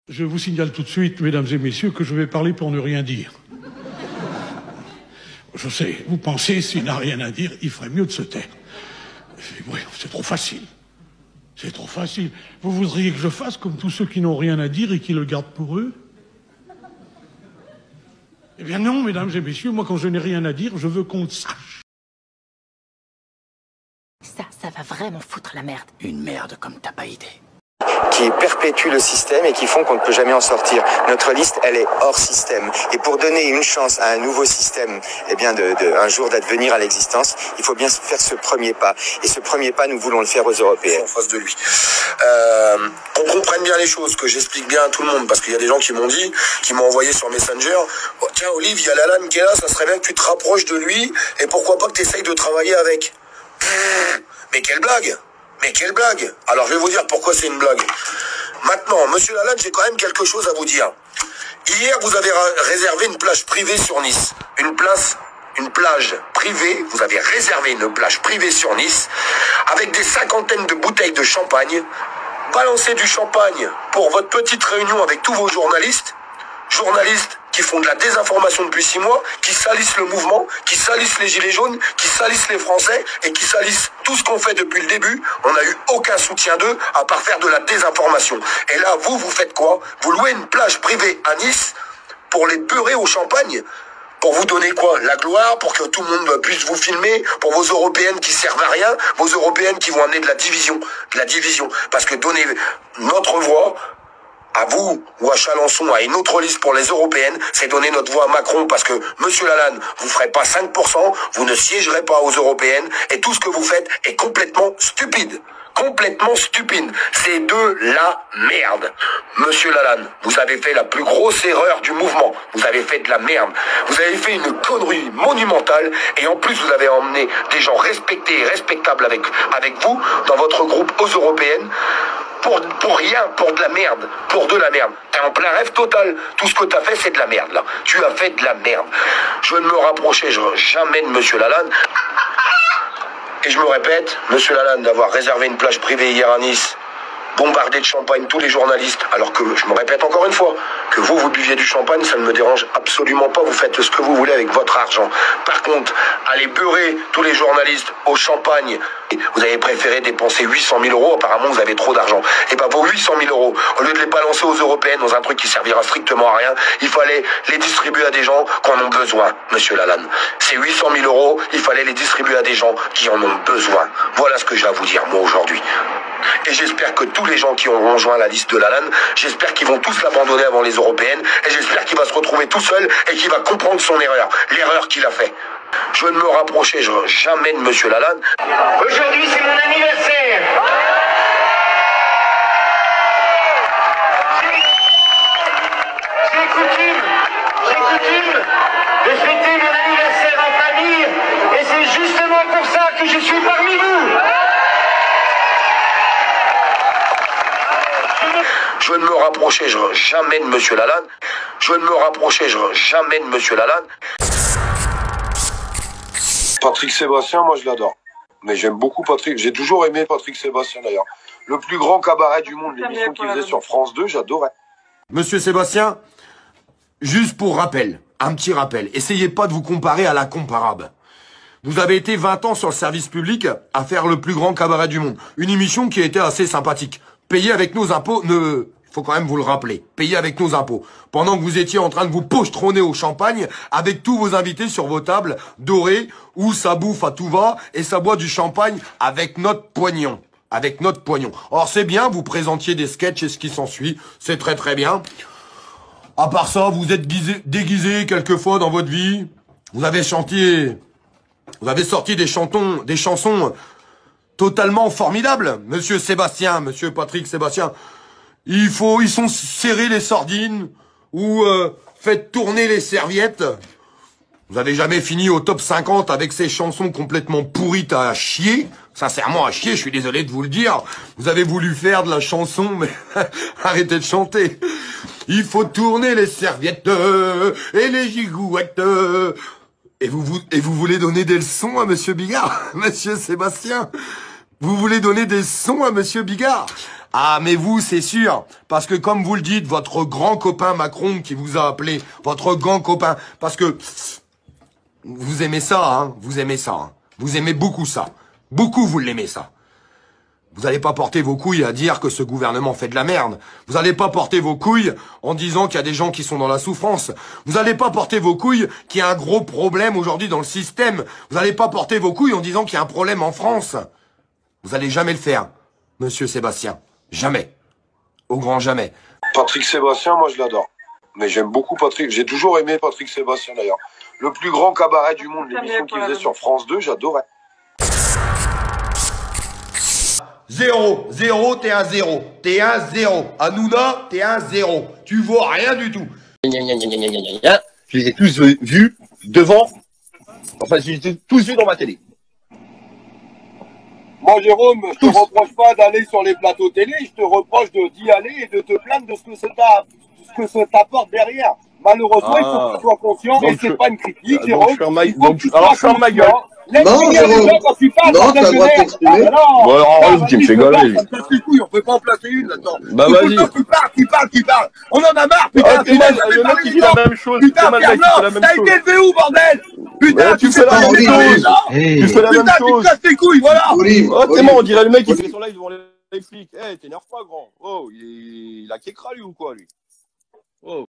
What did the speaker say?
Je vous signale tout de suite, mesdames et messieurs, que je vais parler pour ne rien dire. Je sais, vous pensez, s'il n'a rien à dire, il ferait mieux de se taire. Oui, c'est trop facile. C'est trop facile. Vous voudriez que je fasse comme tous ceux qui n'ont rien à dire et qui le gardent pour eux? Eh bien non, mesdames et messieurs, moi quand je n'ai rien à dire, je veux qu'on le sache. Ça va vraiment foutre la merde. Une merde comme t'as pas idée. Qui perpétuent le système et qui font qu'on ne peut jamais en sortir. Notre liste, elle est hors système. Et pour donner une chance à un nouveau système, eh bien, un jour d'advenir à l'existence, il faut bien faire ce premier pas. Et ce premier pas, nous voulons le faire aux Européens. En face de lui. Qu'on comprenne bien les choses, que j'explique bien à tout le monde, parce qu'il y a des gens qui m'ont dit, qui m'ont envoyé sur Messenger, oh, tiens Olive, il y a Lalanne qui est là, ça serait bien que tu te rapproches de lui, et pourquoi pas que tu essayes de travailler avec. Mais quelle blague! Mais quelle blague! Alors je vais vous dire pourquoi c'est une blague. Maintenant, monsieur Lalanne, j'ai quand même quelque chose à vous dire. Hier, vous avez réservé une plage privée sur Nice. Une plage privée, vous avez réservé une plage privée sur Nice, avec des cinquantaines de bouteilles de champagne, balancez du champagne pour votre petite réunion avec tous vos journalistes qui font de la désinformation depuis 6 mois, qui salissent le mouvement, qui salissent les gilets jaunes, qui salissent les Français et qui salissent tout ce qu'on fait depuis le début. On n'a eu aucun soutien d'eux à part faire de la désinformation. Et là, vous faites quoi? Vous louez une plage privée à Nice pour les beurrer au champagne? Pour vous donner quoi? La gloire? Pour que tout le monde puisse vous filmer? Pour vos européennes qui servent à rien? Vos européennes qui vont amener de la division? Parce que donner notre voix à vous ou à Chalençon, à une autre liste pour les européennes, c'est donner notre voix à Macron, parce que, monsieur Lalanne, vous ferez pas 5%, vous ne siégerez pas aux européennes, et tout ce que vous faites est complètement stupide. Complètement stupide. C'est de la merde. Monsieur Lalanne, vous avez fait la plus grosse erreur du mouvement. Vous avez fait de la merde. Vous avez fait une connerie monumentale, et en plus vous avez emmené des gens respectés et respectables avec vous dans votre groupe aux européennes. Pour rien, pour de la merde, T'es en plein rêve total. Tout ce que t'as fait, c'est de la merde, là. Tu as fait de la merde. Je ne me rapprochais jamais de monsieur Lalanne. Et je me répète, monsieur Lalanne, d'avoir réservé une plage privée hier à Nice, bombardé de champagne tous les journalistes, alors que, je me répète encore une fois, que vous buviez du champagne, ça ne me dérange absolument pas, vous faites ce que vous voulez avec votre argent. Par contre, aller beurrer tous les journalistes au champagne, vous avez préféré dépenser 800 000 euros, apparemment vous avez trop d'argent. Et bien vos 800 000 euros, au lieu de les balancer aux européennes dans un truc qui servira strictement à rien, il fallait les distribuer à des gens qui en ont besoin, monsieur Lalanne. Ces 800 000 euros, il fallait les distribuer à des gens qui en ont besoin. Voilà ce que j'ai à vous dire, moi, aujourd'hui. Et j'espère que tous les gens qui ont rejoint la liste de Lalanne, j'espère qu'ils vont tous l'abandonner avant les européennes, et j'espère qu'il va se retrouver tout seul et qu'il va comprendre son erreur, l'erreur qu'il a fait. Je ne me rapprochais jamais de monsieur Lalanne. Aujourd'hui, c'est mon anniversaire. J'ai coutume de fêter mon anniversaire en famille, et c'est justement pour ça que je suis parmi vous. Je ne me rapprochais jamais de monsieur Lalanne. Patrick Sébastien, moi je l'adore. Mais j'aime beaucoup Patrick. J'ai toujours aimé Patrick Sébastien d'ailleurs. Le plus grand cabaret du monde, l'émission qu'il faisait sur France 2, j'adorais. Monsieur Sébastien, juste pour rappel, un petit rappel. Essayez pas de vous comparer à la comparable. Vous avez été 20 ans sur le service public à faire le plus grand cabaret du monde. Une émission qui a été assez sympathique. Payée avec nos impôts, faut quand même vous le rappeler, payé avec nos impôts. Pendant que vous étiez en train de vous pochetronner au champagne avec tous vos invités sur vos tables dorées où ça bouffe à tout va et ça boit du champagne avec notre poignon. Or c'est bien, vous présentiez des sketchs et ce qui s'ensuit, c'est très très bien. À part ça, vous êtes déguisé quelquefois dans votre vie. Vous avez sorti des chansons totalement formidables. Monsieur Patrick Sébastien. Ils sont serrés les sardines ou faites tourner les serviettes. Vous avez jamais fini au top 50 avec ces chansons complètement pourrites à chier. Sincèrement à chier, je suis désolé de vous le dire. Vous avez voulu faire de la chanson, mais arrêtez de chanter. Il faut tourner les serviettes et les gigouettes. Et vous voulez donner des leçons à monsieur Bigard, monsieur Sébastien? Vous voulez donner des sons à monsieur Bigard? Ah, mais vous, c'est sûr. Parce que comme vous le dites, votre grand copain Macron qui vous a appelé, votre grand copain, parce que vous aimez ça, hein, vous aimez ça. Hein. Vous aimez beaucoup ça. Beaucoup, vous l'aimez ça. Vous n'allez pas porter vos couilles à dire que ce gouvernement fait de la merde. Vous n'allez pas porter vos couilles en disant qu'il y a des gens qui sont dans la souffrance. Vous n'allez pas porter vos couilles qu'il y a un gros problème aujourd'hui dans le système. Vous n'allez pas porter vos couilles en disant qu'il y a un problème en France. Vous n'allez jamais le faire, monsieur Sébastien. Jamais. Au grand jamais. Patrick Sébastien, moi je l'adore. Mais j'aime beaucoup Patrick. J'ai toujours aimé Patrick Sébastien d'ailleurs. Le plus grand cabaret du monde, l'émission qu'il faisait sur France 2, j'adorais. 0, 0, t'es un 0. T'es un 0. Hanouna, t'es un 0. Tu vois rien du tout. Je les ai tous vus devant. Enfin, je les ai tous vus dans ma télé. Moi, Jérôme, je te reproche pas d'aller sur les plateaux télé, je te reproche d'y aller et de te plaindre de ce que ça t'apporte derrière. Malheureusement, il faut que tu sois conscient, et c'est pas une critique, Jérôme. Alors, je ferme ma gueule. Non, Jérôme. Quand tu parles, non, t'as le droit de t'exprimer. Bon, alors, tu me fais galer, lui. On peut pas en placer une, là-dedans. Bah, vas-y. Tu parles. On en a marre, putain. Le mec, il dit la même chose. Putain, t'as été élevé où, bordel? Putain, tu fais la même chose. Tu fais la même chose. Tu casses tes couilles, voilà. Oh, t'es mort, on dirait le mec qui fait son live devant les flics. Eh, t'énerve pas, grand. Oh, il a qu'écra, lui, ou quoi, lui? Oh.